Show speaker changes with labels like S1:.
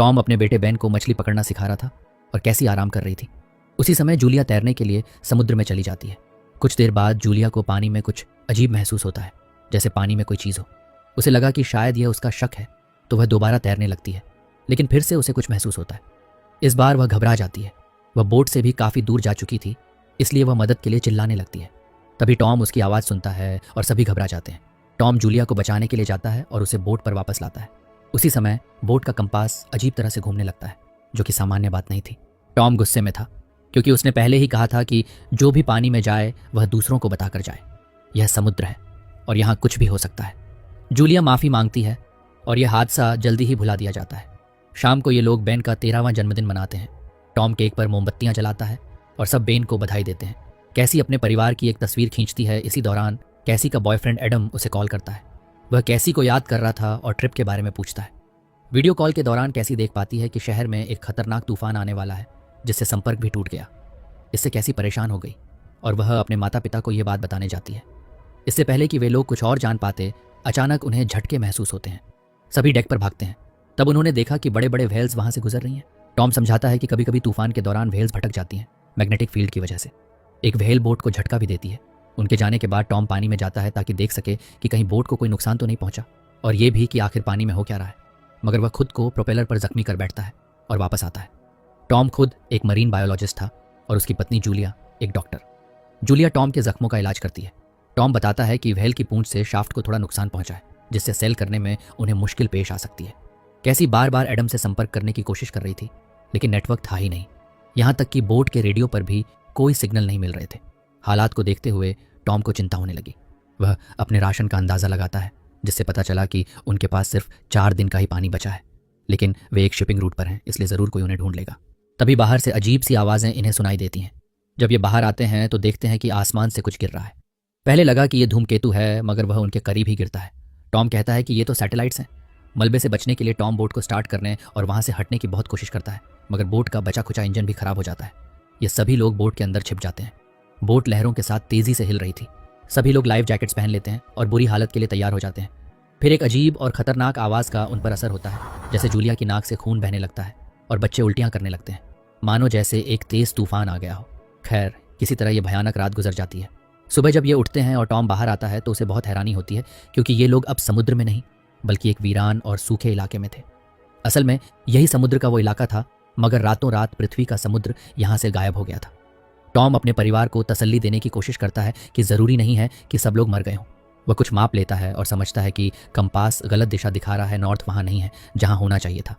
S1: Tom अपने बेटे Ben को मछली पकड़ना सिखा रहा था और कैसी आराम कर रही थी। उसी समय जूलिया तैरने के लिए समुद्र में चली जाती है। कुछ देर बाद जूलिया को पानी में कुछ अजीब महसूस होता है, जैसे पानी में कोई चीज़ हो। उसे लगा कि शायद यह उसका शक है, तो वह दोबारा तैरने लगती है, लेकिन फिर से उसे कुछ महसूस होता है। इस बार वह घबरा जाती है। वह बोट से भी काफ़ी दूर जा चुकी थी, इसलिए वह मदद के लिए चिल्लाने लगती है। तभी टॉम उसकी आवाज़ सुनता है और सभी घबरा जाते हैं। टॉम जूलिया को बचाने के लिए जाता है और उसे बोट पर वापस लाता है। उसी समय बोट का कंपास अजीब तरह से घूमने लगता है, जो कि सामान्य बात नहीं थी। टॉम गुस्से में था, क्योंकि उसने पहले ही कहा था कि जो भी पानी में जाए वह दूसरों को बताकर जाए। यह समुद्र है और यहाँ कुछ भी हो सकता है। जूलिया माफ़ी मांगती है और यह हादसा जल्दी ही भुला दिया जाता है। शाम को ये लोग बेन का 13वां जन्मदिन मनाते हैं। टॉम केक पर मोमबत्तियां जलाता है और सब बेन को बधाई देते हैं। कैसी अपने परिवार की एक तस्वीर खींचती है। इसी दौरान कैसी का बॉयफ्रेंड एडम उसे कॉल करता है। वह कैसी को याद कर रहा था और ट्रिप के बारे में पूछता है। वीडियो कॉल के दौरान कैसी देख पाती है कि शहर में एक खतरनाक तूफान आने वाला है, जिससे संपर्क भी टूट गया। इससे कैसी परेशान हो गई और वह अपने माता पिता को यह बात बताने जाती है। इससे पहले कि वे लोग कुछ और जान पाते, अचानक उन्हें झटके महसूस होते हैं। सभी डेक पर भागते हैं। तब उन्होंने देखा कि बड़े बड़े व्हेल्स वहां से गुजर रही हैं। टॉम समझाता है कि कभी कभी तूफान के दौरान व्हेल्स भटक जाती हैं मैग्नेटिक फील्ड की वजह से। एक व्हेल बोट को झटका भी देती है। उनके जाने के बाद टॉम पानी में जाता है ताकि देख सके कि कहीं बोट को कोई नुकसान तो नहीं पहुंचा, और ये भी कि आखिर पानी में हो क्या रहा है। मगर वह खुद को प्रोपेलर पर जख्मी कर बैठता है और वापस आता है। टॉम खुद एक मरीन बायोलॉजिस्ट था और उसकी पत्नी जूलिया एक डॉक्टर। जूलिया टॉम के जख्मों का इलाज करती है। टॉम बताता है कि व्हेल की पूंछ से शाफ्ट को थोड़ा नुकसान पहुंचा है, जिससे सेल करने में उन्हें मुश्किल पेश आ सकती है। कैसी बार बार एडम से संपर्क करने की कोशिश कर रही थी, लेकिन नेटवर्क था ही नहीं। यहाँ तक कि बोट के रेडियो पर भी कोई सिग्नल नहीं मिल रहे थे। हालात को देखते हुए टॉम को चिंता होने लगी। वह अपने राशन का अंदाज़ा लगाता है, जिससे पता चला कि उनके पास सिर्फ 4 दिन का ही पानी बचा है, लेकिन वे एक शिपिंग रूट पर हैं, इसलिए ज़रूर कोई उन्हें ढूंढ लेगा। तभी बाहर से अजीब सी आवाज़ें इन्हें सुनाई देती हैं। जब ये बाहर आते हैं तो देखते हैं कि आसमान से कुछ गिर रहा है। पहले लगा कि ये धूमकेतु है, मगर वह उनके करीब ही गिरता है। टॉम कहता है कि ये तो सैटेलाइट्स हैं। मलबे से बचने के लिए टॉम बोट को स्टार्ट करने और वहाँ से हटने की बहुत कोशिश करता है, मगर बोट का बचा खुचा इंजन भी खराब हो जाता है। ये सभी लोग बोट के अंदर छिप जाते हैं। बोट लहरों के साथ तेज़ी से हिल रही थी। सभी लोग लाइफ जैकेट्स पहन लेते हैं और बुरी हालत के लिए तैयार हो जाते हैं। फिर एक अजीब और खतरनाक आवाज़ का उन पर असर होता है, जैसे जूलिया की नाक से खून बहने लगता है और बच्चे उल्टियाँ करने लगते हैं, मानो जैसे एक तेज़ तूफान आ गया हो। खैर, किसी तरह ये भयानक रात गुजर जाती है। सुबह जब ये उठते हैं और टॉम बाहर आता है तो उसे बहुत हैरानी होती है, क्योंकि ये लोग अब समुद्र में नहीं बल्कि एक वीरान और सूखे इलाके में थे। असल में यही समुद्र का वो इलाका था, मगर रातों रात पृथ्वी का समुद्र यहाँ से गायब हो गया था। टॉम अपने परिवार को तसल्ली देने की कोशिश करता है कि ज़रूरी नहीं है कि सब लोग मर गए हों। वह कुछ माप लेता है और समझता है कि कंपास गलत दिशा दिखा रहा है, नॉर्थ वहाँ नहीं है जहाँ होना चाहिए था।